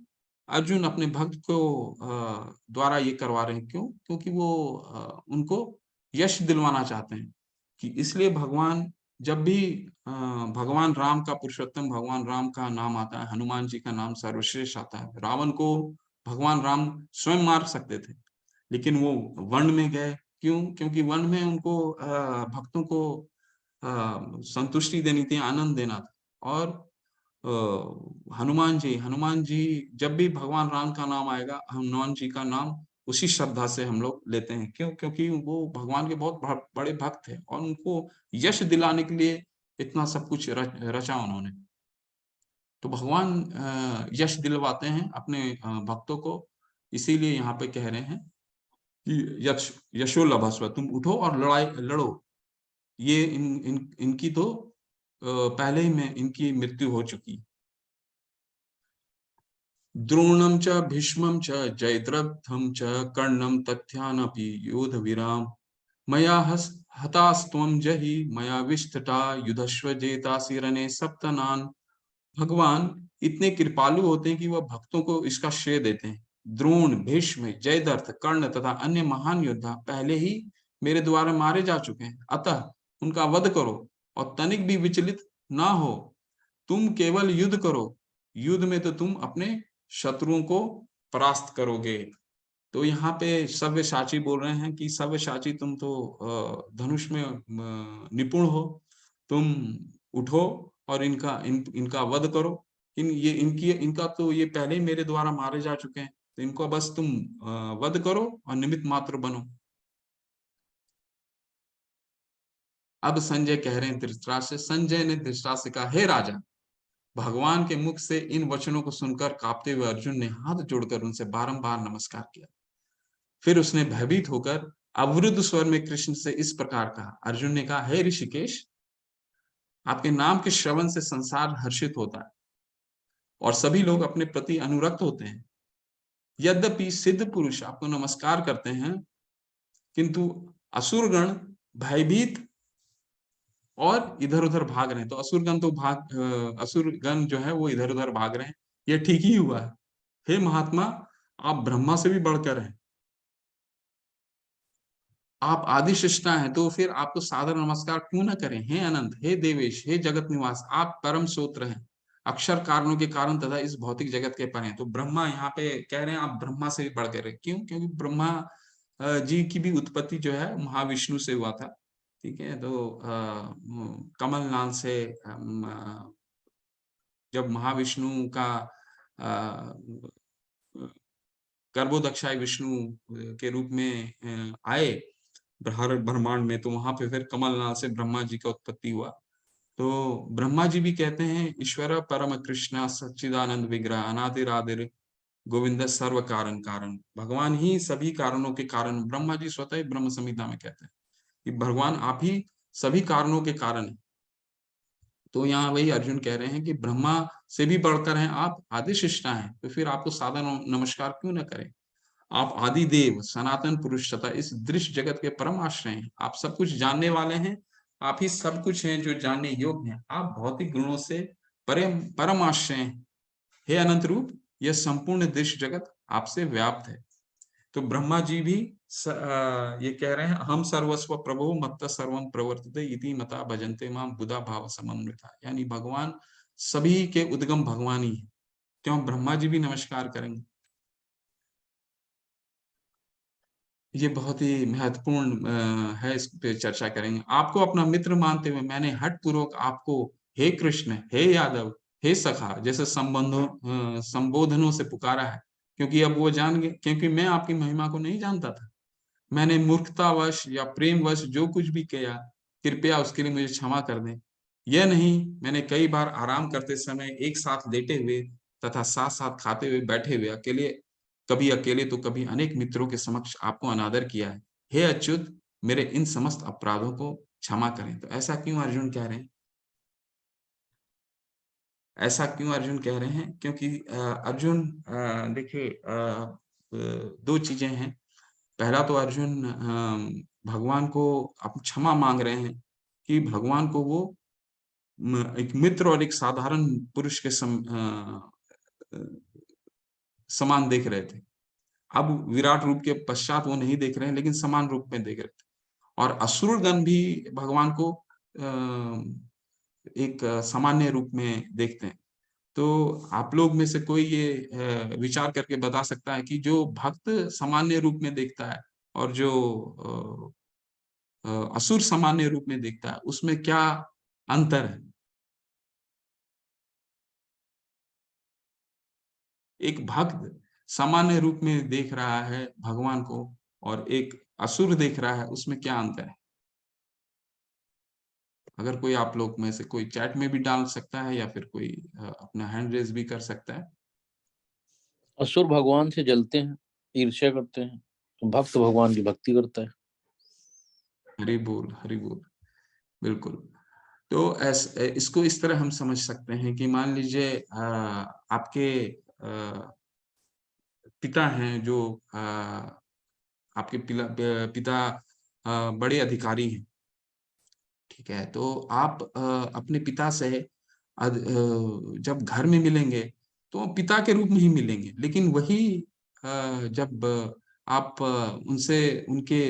अर्जुन अपने भक्त को द्वारा ये करवा रहे हैं। क्यों? क्योंकि वो उनको यश दिलवाना चाहते हैं। कि इसलिए भगवान, जब भी भगवान राम का, पुरुषोत्तम भगवान राम का नाम आता है, हनुमान जी का नाम सर्वश्रेष्ठ आता है। रावण को भगवान राम स्वयं मार सकते थे, लेकिन वो वन में गए। क्यों? क्योंकि वन में उनको भक्तों को संतुष्टि देनी थी, आनंद देना था। और हनुमान जी जब भी भगवान राम का नाम आएगा, हनुमान जी का नाम उसी श्रद्धा से हम लोग लेते हैं। क्यों? क्योंकि वो भगवान के बहुत बड़े भक्त थे और उनको यश दिलाने के लिए इतना सब कुछ रचा उन्होंने। तो भगवान यश दिलवाते हैं अपने भक्तों को। इसीलिए यहाँ पे कह रहे हैं कि यशो लभस्व, तुम उठो और लड़ाई लड़ो। ये इनकी तो पहले ही में इनकी मृत्यु हो चुकी। द्रोणं च भीष्मं च जयद्रथं च कर्णं तथ्यानपि योधवीराम् मया हतास्त्वं जहि मया विष्ठटा युधस्व जेतासि रणे सप्तनान्। भगवान इतने कृपालु होते हैं कि वह भक्तों को इसका श्रेय देते हैं। द्रोण, भीष्म, जयद्रथ, कर्ण तथा अन्य महान योद्धा पहले ही मेरे द्वारा मारे जा चुके हैं। अतः उनका वध करो और तनिक भी विचलित ना हो। तुम केवल युद्ध करो, युद्ध में तो तुम अपने शत्रुओं को परास्त करोगे। तो यहाँ पे सव्यसाची बोल रहे हैं कि सव्यसाची, तुम तो धनुष में निपुण हो, तुम उठो और इनका वध करो। इनका तो ये पहले ही मेरे द्वारा मारे जा चुके हैं। तो इनको बस तुम वध करो और निमित्त मात्र बनो। अब संजय कह रहे हैं धृतराष्ट्र से, संजय ने धृतराष्ट्र से कहा, हे राजा, भगवान के मुख से इन वचनों को सुनकर कांपते हुए अर्जुन ने हाथ जोड़कर उनसे बारंबार नमस्कार किया। फिर उसने भयभीत होकर अवरुद्ध स्वर में कृष्ण से इस प्रकार कहा। अर्जुन ने कहा, हे ऋषिकेश, आपके नाम के श्रवण से संसार हर्षित होता है और सभी लोग अपने प्रति अनुरक्त होते हैं। यद्यपि सिद्ध पुरुष आपको नमस्कार करते हैं, किंतु असुरगण भयभीत और इधर-उधर भाग रहे हैं। तो असुरगण जो है वो इधर-उधर भाग रहे हैं। ये ठीक ही हुआ है। हे महात्मा, आप ब्रह्मा से भी बढ़कर हैं। आप आदि सृष्टा हैं, तो फिर आपको सादर नमस्कार क्यों न करें? हे अनंत, हे देवेश, हे जगत निवास, आप परम सूत्र हैं, अक्षर कारणों के कारण तथा इस भौतिक जगत के पर हैं। तो ब्रह्मा यहाँ पे कह रहे हैं आप ब्रह्मा से भी बढ़कर हैं। क्यों? क्योंकि ब्रह्मा जी की भी उत्पत्ति जो है महाविष्णु से हुआ था। ठीक है, तो कमल नाल से जब महाविष्णु का गर्भोदक्षाय विष्णु के रूप में आए ब्रह्मांड में, तो वहां पे फिर कमल नाल से ब्रह्मा जी का उत्पत्ति हुआ। तो ब्रह्मा जी भी कहते हैं, ईश्वर परम कृष्ण सच्चिदानंद विग्रह अनादिरादिर गोविंद सर्व कारण कारण। भगवान ही सभी कारणों के कारण, ब्रह्मा जी स्वतः ही ब्रह्म संहिता में कहते हैं कि भगवान आप ही सभी कारणों के कारण हैं। तो यहाँ वही अर्जुन कह रहे हैं कि ब्रह्मा से भी बढ़कर हैं आप, आदि सृष्टा हैं, तो फिर आपको सादर नमस्कार क्यों न करें? आप आदि देव, सनातन पुरुष तथा इस दृश्य जगत के परम आश्रय हैं। आप सब कुछ जानने वाले हैं, आप ही सब कुछ हैं जो जानने योग्य हैं। आप भौतिक गुणों से परम आश्रय हैं। हे अनंत रूप, यह संपूर्ण दृश्य जगत आपसे व्याप्त है। तो ब्रह्मा जी भी ये कह रहे हैं, हम सर्वस्व प्रभु मत्त सर्वम प्रवर्तते इति मता भजन्ते मां बुधा भाव समन्विता। यानी भगवान सभी के उद्गम भगवान ही है। क्यों ब्रह्मा जी भी नमस्कार करेंगे? ये बहुत ही महत्वपूर्ण है, इस पे चर्चा करेंगे। आपको अपना मित्र मानते हुए मैंने हठ पूर्वक आपको हे कृष्ण, हे यादव, हे सखा जैसे संबोधनों से पुकारा है, क्योंकि अब वो जान गए, क्योंकि मैं आपकी महिमा को नहीं जानता था। मैंने मूर्खतावश या प्रेमवश जो कुछ भी किया, कृपया उसके लिए मुझे क्षमा कर दें। यह नहीं, मैंने कई बार आराम करते समय एक साथ लेटे हुए तथा साथ-साथ खाते हुए, बैठे हुए, कभी अकेले तो कभी अनेक मित्रों के समक्ष आपको अनादर किया है। हे अच्युत, मेरे इन समस्त अपराधों को क्षमा करें। तो ऐसा क्यों अर्जुन कह रहे हैं? ऐसा क्यों अर्जुन कह रहे हैं? क्योंकि अर्जुन देखिए 2 चीजें हैं। पहला तो अर्जुन भगवान को क्षमा मांग रहे हैं कि भगवान को वो एक मित्र और एक साधारण पुरुष के समान देख रहे थे। अब विराट रूप के पश्चात वो नहीं देख रहे हैं, लेकिन समान रूप में देख रहे थे। और असुरगण भी भगवान को एक सामान्य रूप में देखते हैं। तो आप लोग में से कोई ये विचार करके बता सकता है कि जो भक्त सामान्य रूप में देखता है और जो असुर सामान्य रूप में देखता है, उसमें क्या अंतर है? एक भक्त सामान्य रूप में देख रहा है भगवान को और एक असुर देख रहा है, उसमें क्या अंतर है? अगर कोई आप लोग में से कोई चैट में भी डाल सकता है या फिर कोई अपना हैंड रेज भी कर सकता है। असुर भगवान से जलते हैं, ईर्ष्या करते हैं, तो भक्त भगवान की भक्ति करता है। हरि बोल, हरि बोल। बिल्कुल। तो इसको इस तरह हम समझ सकते हैं कि मान लीजिए आपके पिता हैं जो आपके पिता बड़े अधिकारी हैं, ठीक है? तो आप अपने पिता से जब घर में मिलेंगे, तो पिता के रूप में ही मिलेंगे, लेकिन वही जब आप उनसे उनके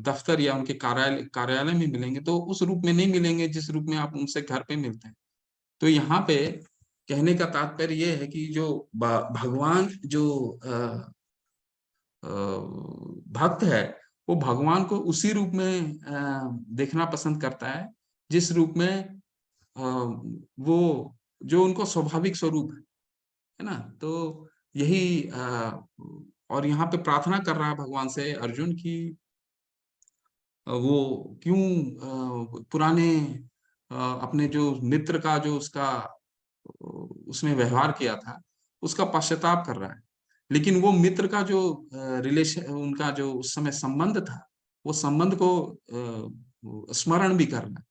दफ्तर या उनके कार्यालय में मिलेंगे, तो उस रूप में नहीं मिलेंगे जिस रूप में आप उनसे घर पे मिलते हैं। तो यहाँ पे कहने का तात्पर्य ये है कि जो भगवान जो भक्त है, वो भगवान को उसी रूप में देखना पसंद करता है जिस रूप में वो जो उनको स्वाभाविक स्वरूप है ना? तो यही और यहाँ पे प्रार्थना कर रहा है भगवान से अर्जुन की वो क्यों पुराने अपने जो मित्र का जो उसका उसने व्यवहार किया था उसका पश्चाताप कर रहा है। लेकिन वो मित्र का जो रिलेशन उनका जो उस समय संबंध था वो संबंध को स्मरण भी करना।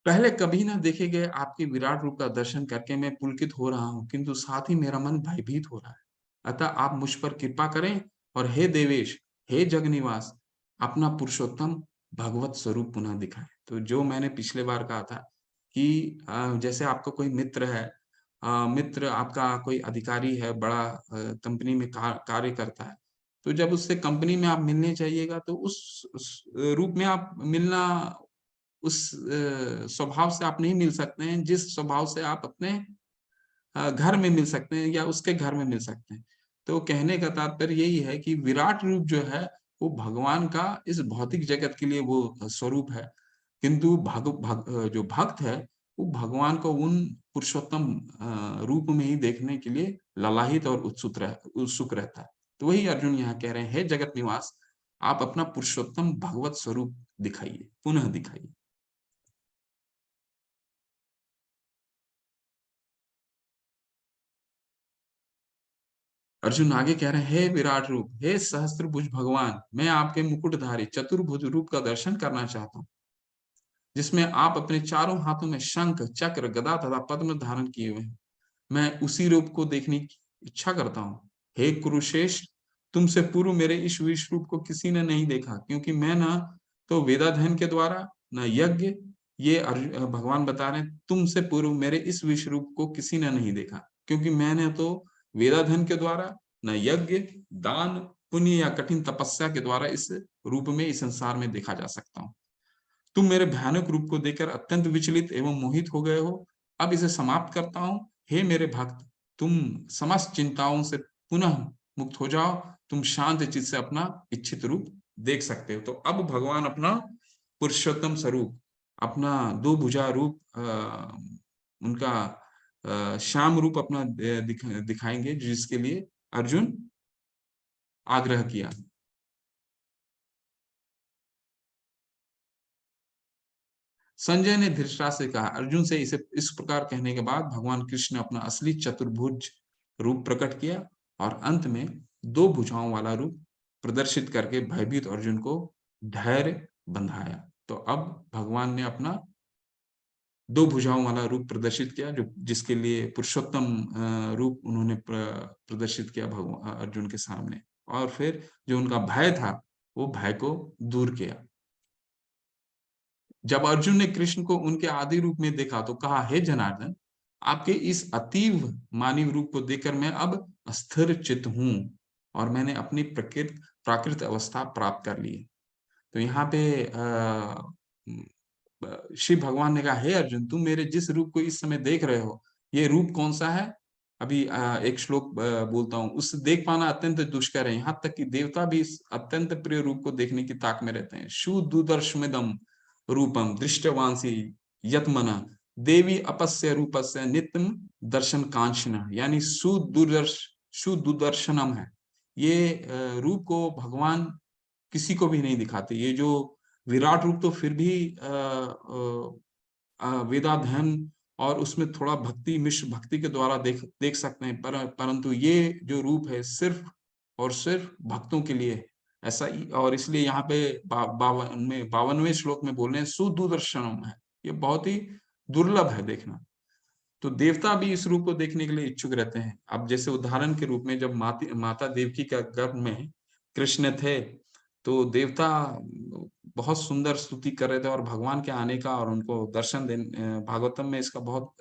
पहले कभी ना देखे गए आपके विराट रूप का दर्शन करके मैं पुलकित हो रहा हूँ, किंतु साथ ही मेरा मन भयभीत हो रहा है। अतः आप मुझ पर कृपा करें और हे देवेश, हे जगनिवास, अपना पुरुषोत्तम भगवत स्वरूप पुनः दिखाएं। तो जो मैंने पिछले बार कहा था कि जैसे आपका कोई मित्र है, मित्र आपका कोई अधिकारी है, बड़ा कंपनी में कार्य करता है, तो जब उससे कंपनी में आप मिलने जाइएगा तो उस रूप में आप मिलना, उस स्वभाव से आप नहीं मिल सकते हैं जिस स्वभाव से आप अपने घर में मिल सकते हैं या उसके घर में मिल सकते हैं। तो कहने का तात्पर्य यही है कि विराट रूप जो है वो भगवान का इस भौतिक जगत के लिए वो स्वरूप है, किंतु जो भक्त है वो भगवान को उन पुरुषोत्तम रूप में ही देखने के लिए ललाहित और उत्सुक रहता है। तो वही अर्जुन यहाँ कह रहे हैं, हे जगत निवास, आप अपना पुरुषोत्तम भगवत स्वरूप दिखाइए, पुनः दिखाइए। अर्जुन आगे कह रहे हैं, हे विराट रूप, हे सहस्त्रभुज भगवान, मैं आपके मुकुटधारी चतुर्भुज रूप का दर्शन करना चाहता हूँ, जिसमें आप अपने चारों हाथों में शंख, चक्र, गदा तथा पद्म धारण किए हुए हैं। मैं उसी रूप को देखने की इच्छा करता हूँ। हे कुरुश्रेष्ठ, तुमसे पूर्व मेरे इस विश्व रूप को किसी ने नहीं देखा, क्योंकि मैं न तो वेदाध्ययन के द्वारा, न यज्ञ, ये भगवान बता रहे हैं, तुमसे पूर्व मेरे इस विश्व रूप को किसी ने नहीं देखा, क्योंकि मैंने तो वेदाध्ययन के द्वारा, न यज्ञ, दान, पुण्य या कठिन तपस्या के द्वारा इस रूप में इस संसार में देखा जा सकता हूँ। तुम मेरे भयानक रूप को देखकर अत्यंत विचलित एवं मोहित हो गए हो। अब इसे समाप्त करता हूँ। हे मेरे भक्त, तुम समस्त चिंताओं से पुनः मुक्त हो जाओ। तुम शांत चित्त से अपना इच्छित रूप देख सकते हो। तो अब भगवान अपना पुरुषोत्तम स्वरूप, अपना दो भुजा रूप, उनका श्याम रूप अपना दिखाएंगे, जिसके लिए अर्जुन आग्रह किया। संजय ने धृतराष्ट्र से कहा, अर्जुन से इसे इस प्रकार कहने के बाद भगवान कृष्ण ने अपना असली चतुर्भुज रूप प्रकट किया और अंत में दो भुजाओं वाला रूप प्रदर्शित करके भयभीत अर्जुन को धैर्य बंधाया। तो अब भगवान ने अपना दो भुजाओं वाला रूप प्रदर्शित किया, जो जिसके लिए पुरुषोत्तम रूप उन्होंने प्रदर्शित किया भगवान अर्जुन के सामने, और फिर जो उनका भय था वो भय को दूर किया। जब अर्जुन ने कृष्ण को उनके आदि रूप में देखा तो कहा, हे जनार्दन, आपके इस अतीव मानव रूप को देखकर मैं अब स्थिर चित्त हूं और मैंने अपनी प्राकृत अवस्था प्राप्त कर ली है। तो यहाँ पे शिव भगवान ने कहा, हे अर्जुन, तुम मेरे जिस रूप को इस समय देख रहे हो, ये रूप कौन सा है? अभी एक श्लोक बोलता हूँ, उससे देख पाना अत्यंत दुष्कर है, यहाँ तक कि देवता भी इस अत्यंत प्रिय रूप को देखने की ताक में रहते हैं। सुदुदर्शमिदम रूपम दृष्टवांसी यतमना देवी अपस्य रूपस्य नित्यम दर्शन कांचन, यानी सुदुदर्शनम है। ये रूप को भगवान किसी को भी नहीं दिखाते। ये जो विराट रूप तो फिर भी वेदाध्ययन और उसमें थोड़ा भक्ति, मिश्र भक्ति के द्वारा देख सकते हैं, परंतु ये जो रूप है सिर्फ और सिर्फ भक्तों के लिए ऐसा ही। और इसलिए यहाँ पे 52वें श्लोक में बोल रहे हैं सुदूरदर्शनम है, ये बहुत ही दुर्लभ है देखना। तो देवता भी इस रूप को देखने के लिए इच्छुक रहते हैं। अब जैसे उदाहरण के रूप में जब माता देवकी का गर्भ में कृष्ण थे, तो देवता बहुत सुंदर स्तुति कर रहे थे और भगवान के आने का और उनको दर्शन देने, भागवतम में इसका बहुत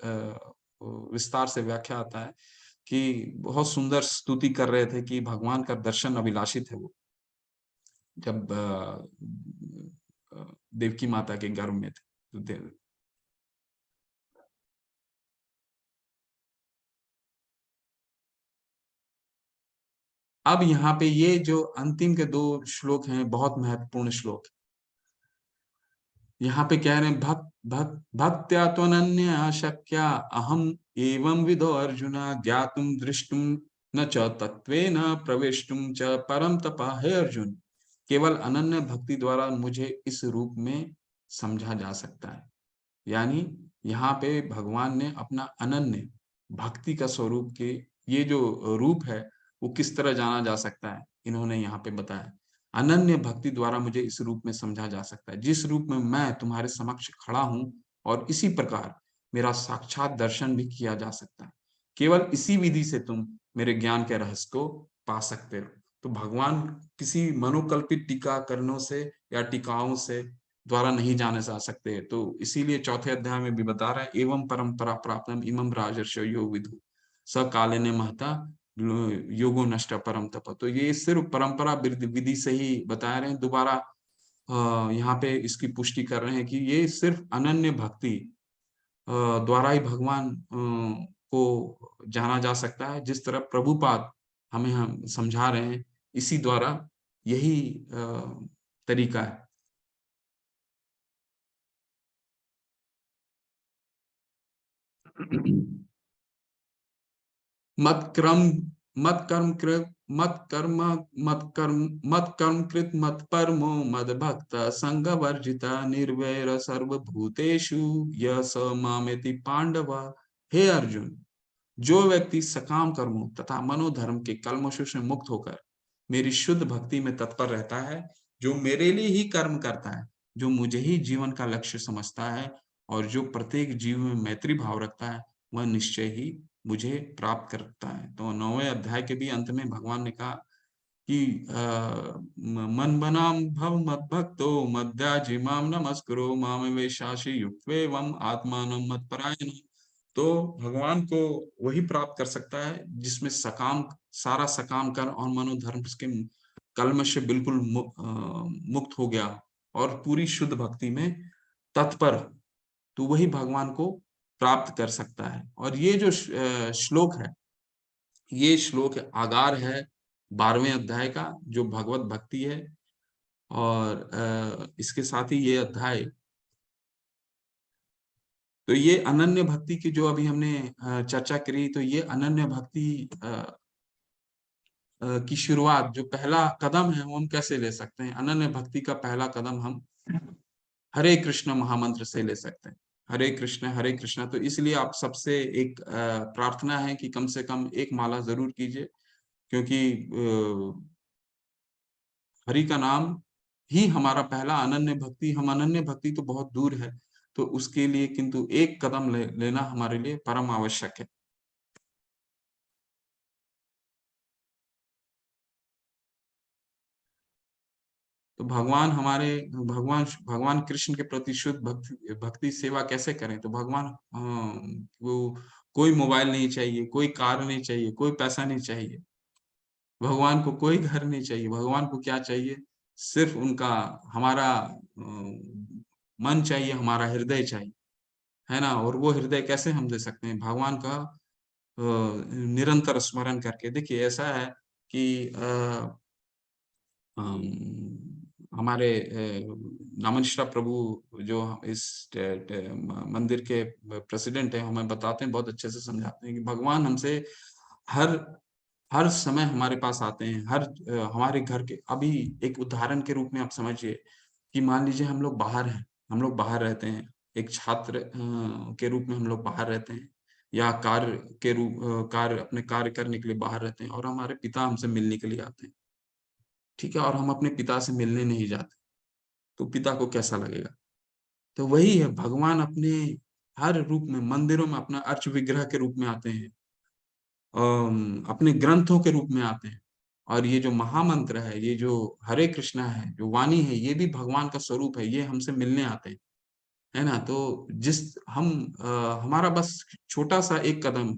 विस्तार से व्याख्या आता है कि बहुत सुंदर स्तुति कर रहे थे कि भगवान का दर्शन अभिलाषी थे वो, जब देवकी माता के गर्भ में थे। अब यहाँ पे ये जो अंतिम के दो श्लोक हैं बहुत महत्वपूर्ण श्लोक। यहाँ पे कह रहे हैं भक्त्या त्वनन्या शक्या अहम एवं विदो अर्जुन ज्ञातुम दृष्टुम न च तत्वेन प्रवेष्टुम च परम तपा। हे अर्जुन, केवल अनन्य भक्ति द्वारा मुझे इस रूप में समझा जा सकता है। यानी यहाँ पे भगवान ने अपना अनन्य भक्ति का स्वरूप के ये जो रूप है वो किस तरह जाना जा सकता है, इन्होंने यहाँ पे बताया। अनन्य भक्ति द्वारा मुझे इस रूप में समझा जा सकता है, जिस रूप में मैं तुम्हारे समक्ष खड़ा हूँ, और इसी प्रकार मेरा साक्षात दर्शन भी किया जा सकता है। केवल इसी विधि से तुम मेरे ज्ञान के रहस्य को पा सकते हो। तो भगवान किसी मनोकल्पित टीकाकरणों से या टीकाओं से द्वारा नहीं जाने जा सकते। तो इसीलिए चौथे अध्याय में भी बता रहा है, एवं परंपरा प्राप्तम इमं राजर्षयो योग विदु स कालेन महता योगो नष्ट परम तप। तो ये सिर्फ परंपरा विधि से ही बता रहे हैं। दोबारा यहाँ पे इसकी पुष्टि कर रहे हैं कि ये सिर्फ अनन्य भक्ति द्वारा ही भगवान को जाना जा सकता है। जिस तरह प्रभुपाद हमें हम समझा रहे हैं, इसी द्वारा यही तरीका है। मत कर्म मत कर्म कृत मत कर्म मत कर्म कृत मत परमो मद भक्त संग वर्जिता निर्वैर सर्वभूतेषु यह स मामेति पांडवा। हे अर्जुन, जो व्यक्ति सकाम कर्मों तथा मनोधर्म के कल्मशों से मुक्त होकर मेरी शुद्ध भक्ति में तत्पर रहता है, जो मेरे लिए ही कर्म करता है, जो मुझे ही जीवन का लक्ष्य समझता है, और जो प्रत्येक जीव में मैत्री भाव रखता है, वह निश्चय ही मुझे प्राप्त करता है। तो 9वें अध्याय के भी अंत में भगवान ने कहा कि मन बनाम भव मत भक्तो मद्याजी माम नमस्कुरो माम वेशाशी युक्त्वेवम आत्मानं मत परायण। तो भगवान को वही प्राप्त कर सकता है जिसमें सारा सकाम कर और मनोधर्म के कलमश से बिल्कुल मुक्त हो गया और पूरी शुद्ध भक्ति में तत्पर, तो वही भगवान को प्राप्त कर सकता है। और ये जो श्लोक है, ये श्लोक आगार है 12वें अध्याय का, जो भगवत भक्ति है। और इसके साथ ही ये अध्याय, तो ये अनन्य भक्ति की जो अभी हमने चर्चा करी, तो ये अनन्य भक्ति की शुरुआत, जो पहला कदम है, वो हम कैसे ले सकते हैं? अनन्य भक्ति का पहला कदम हम हरे कृष्ण महामंत्र से ले सकते हैं। हरे कृष्ण। तो इसलिए आप सबसे एक प्रार्थना है कि कम से कम एक माला जरूर कीजिए, क्योंकि हरि का नाम ही हमारा पहला अनन्य भक्ति। हम अनन्य भक्ति तो बहुत दूर है, तो उसके लिए किंतु एक कदम लेना हमारे लिए परम आवश्यक है। तो भगवान कृष्ण के प्रति शुद्ध भक्ति सेवा कैसे करें? तो भगवान वो कोई मोबाइल नहीं चाहिए, कोई कार नहीं चाहिए, कोई पैसा नहीं चाहिए, भगवान को कोई घर नहीं चाहिए। भगवान को क्या चाहिए? सिर्फ उनका हमारा मन चाहिए, हमारा हृदय चाहिए, है ना? और वो हृदय कैसे हम दे सकते हैं? भगवान का निरंतर स्मरण करके। देखिए ऐसा है कि हमारे नमन प्रभु जो इस मंदिर के प्रेसिडेंट हैं, हमें बताते हैं, बहुत अच्छे से समझाते हैं कि भगवान हमसे हर हर समय हमारे पास आते हैं। हमारे घर के, अभी एक उदाहरण के रूप में आप समझिए कि मान लीजिए हम लोग बाहर हैं, हम लोग बाहर रहते हैं, एक छात्र के रूप में हम लोग बाहर रहते हैं, या कार्य अपने कार्य करने के लिए बाहर रहते हैं, और हमारे पिता हमसे मिलने के लिए आते हैं, ठीक है, और हम अपने पिता से मिलने नहीं जाते, तो पिता को कैसा लगेगा? तो वही है, भगवान अपने हर रूप में मंदिरों में अपना अर्च विग्रह के रूप में आते हैं, अपने ग्रंथों के रूप में आते हैं। और ये जो महामंत्र है, ये जो हरे कृष्णा है, जो वाणी है, ये भी भगवान का स्वरूप है, ये हमसे मिलने आते हैं, है ना? तो हमारा बस छोटा सा एक कदम,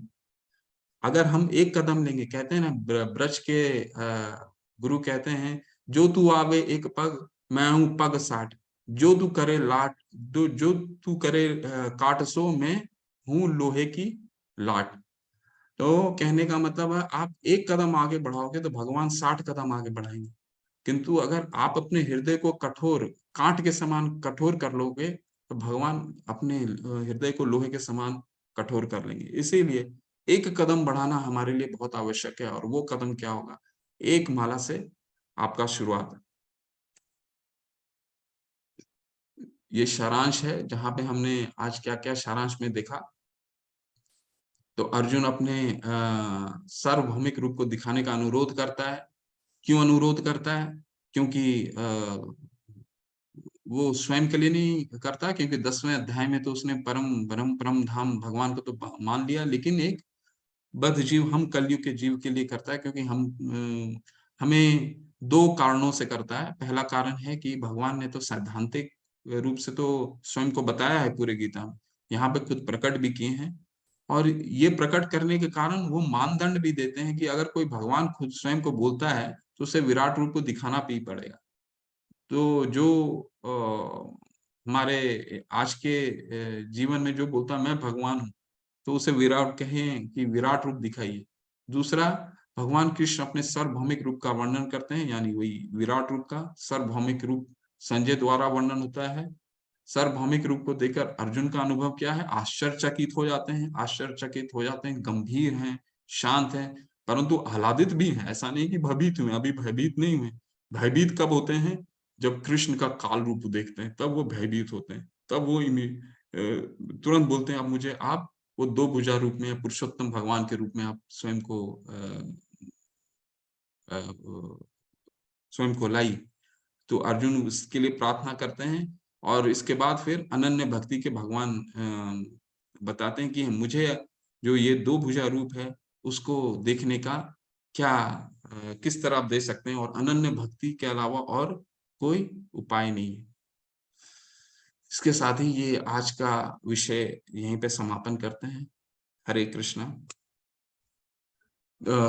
अगर हम एक कदम लेंगे, कहते हैं ना, ब्रज के गुरु कहते हैं, जो तू आवे एक पग मैं हूं पग 60, जो तू करे काट सो मैं हूं लोहे की लाट। तो कहने का मतलब है, आप एक कदम आगे बढ़ाओगे तो भगवान 60 कदम आगे बढ़ाएंगे। किंतु अगर आप अपने हृदय को कठोर कांट के समान कठोर कर लोगे तो भगवान अपने हृदय को लोहे के समान कठोर कर लेंगे। इसीलिए एक कदम बढ़ाना हमारे लिए बहुत आवश्यक है, और वो कदम क्या होगा? एक माला से आपका शुरुआत। ये सारांश है, जहाँ पे हमने आज क्या-क्या सारांश में देखा। तो अर्जुन अपने सार्वभौमिक रूप को दिखाने का अनुरोध करता है। क्यों अनुरोध करता है? क्योंकि वो स्वयं के लिए नहीं करता, क्योंकि 10वें अध्याय में तो उसने परम ब्रह्म परम धाम भगवान को तो मान लिया, लेकिन एक बद्ध जीव, हम कलयुग के जीव के लिए करता है, क्योंकि हमें 2 कारणों से करता है। पहला कारण है कि भगवान ने तो सैद्धांतिक रूप से तो स्वयं को बताया है पूरे गीता में, यहाँ पे खुद प्रकट भी किए हैं, और ये प्रकट करने के कारण वो मानदंड भी देते हैं कि अगर कोई भगवान खुद स्वयं को बोलता है, तो उसे विराट रूप को दिखाना भी पड़ेगा। तो जो हमारे आज के जीवन में जो बोलता है मैं भगवान हूँ, तो उसे विराट कहें कि विराट रूप दिखाइए। दूसरा, भगवान कृष्ण अपने सार्वभौमिक रूप का वर्णन करते हैं, यानी वही विराट रूप का सार्वभौमिक रूप संजय द्वारा वर्णन होता है। सार्वभौमिक रूप को देखकर अर्जुन का अनुभव क्या है? आश्चर्यचकित हो जाते हैं, आश्चर्यचकित हो जाते हैं, गंभीर हैं, शांत हैं, परंतु आह्लादित भी हैं। ऐसा नहीं कि भयभीत हुए, अभी भयभीत नहीं हुए। भयभीत कब होते हैं? जब कृष्ण का काल रूप देखते हैं, तब वो भयभीत होते हैं। तब वो तुरंत बोलते हैं, अब मुझे आप वो 2 भुजा रूप में या पुरुषोत्तम भगवान के रूप में आप स्वयं को स्वयं को लाई। तो अर्जुन उसके लिए प्रार्थना करते हैं, और इसके बाद फिर अनन्य भक्ति के भगवान बताते हैं कि मुझे जो ये 2 भुजा रूप है, उसको देखने का क्या किस तरह आप दे सकते हैं, और अनन्य भक्ति के अलावा और कोई उपाय नहीं है। इसके साथ ही ये आज का विषय यहीं पे समापन करते हैं। हरे कृष्णा।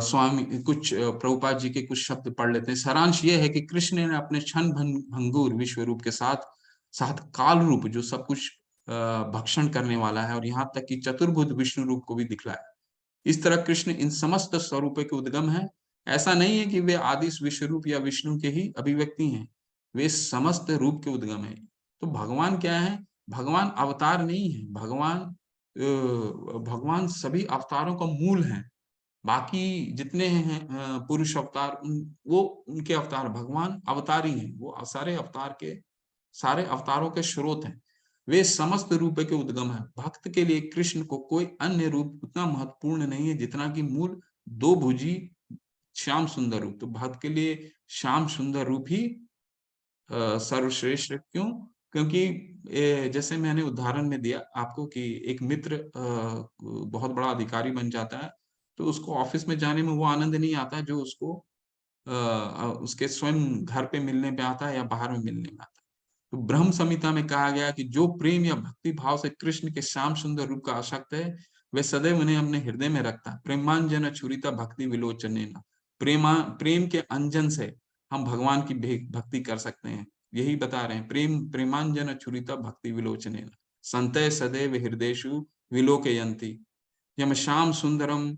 स्वामी कुछ प्रभुपाद जी के कुछ शब्द पढ़ लेते हैं। सारांश ये है कि कृष्ण ने अपने क्षण भंगुर विश्व रूप के साथ साथ काल रूप, जो सब कुछ भक्षण करने वाला है, और यहाँ तक कि चतुर्भुज विष्णु रूप को भी दिखलाया। इस तरह कृष्ण इन समस्त स्वरूपों के उद्गम है। ऐसा नहीं है कि वे आदि विश्व रूप या विष्णु के ही अभिव्यक्ति हैं, वे समस्त रूप के उद्गम है। तो भगवान क्या है? भगवान अवतार नहीं है, भगवान सभी अवतारों का मूल है। बाकी जितने हैं पुरुष अवतार, वो उनके अवतार, भगवान अवतारी हैं, वो सारे अवतारों के स्रोत हैं। वे समस्त रूप के उद्गम है। भक्त के लिए कृष्ण को कोई अन्य रूप उतना महत्वपूर्ण नहीं है जितना कि मूल 2 भुजी श्याम सुंदर रूप। तो भक्त के लिए श्याम सुंदर रूप ही सर्वश्रेष्ठ। क्यों? क्योंकि जैसे मैंने उदाहरण में दिया आपको कि एक मित्र बहुत बड़ा अधिकारी बन जाता है, तो उसको ऑफिस में जाने में वो आनंद नहीं आता जो उसको उसके स्वयं घर पे मिलने पे आता है या बाहर में मिलने में आता है। तो ब्रह्म संहिता में कहा गया कि जो प्रेम या भक्ति भाव से कृष्ण के श्याम सुंदर रूप का आसक्त है, वह सदैव उन्हें अपने हृदय में रखता है। प्रेमांजन छुरिता भक्ति विलोचनेन। प्रेम के अंजन से हम भगवान की भक्ति कर सकते हैं। यही बता रहे हैं, प्रेमांजन छुरिता भक्ति विलोचनेन संतय सदैव हृदयेषु विलोकयन्ति। यम श्याम सुंदरम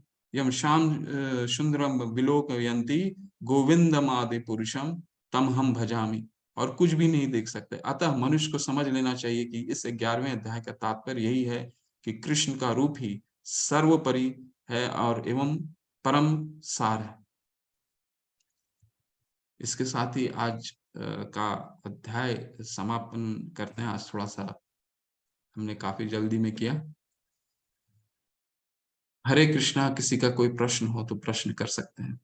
सुंदरम विलोकयन्ति गोविंदमादि पुरुषम तम हम भजामि। और कुछ भी नहीं देख सकते। अतः मनुष्य को समझ लेना चाहिए कि इस 11वें अध्याय का तात्पर्य यही है कि कृष्ण का रूप ही सर्वोपरि है और एवं परम सार है। इसके साथ ही आज का अध्याय समापन करते हैं। आज थोड़ा सा हमने काफी जल्दी में किया। हरे कृष्णा। किसी का कोई प्रश्न हो तो प्रश्न कर सकते हैं।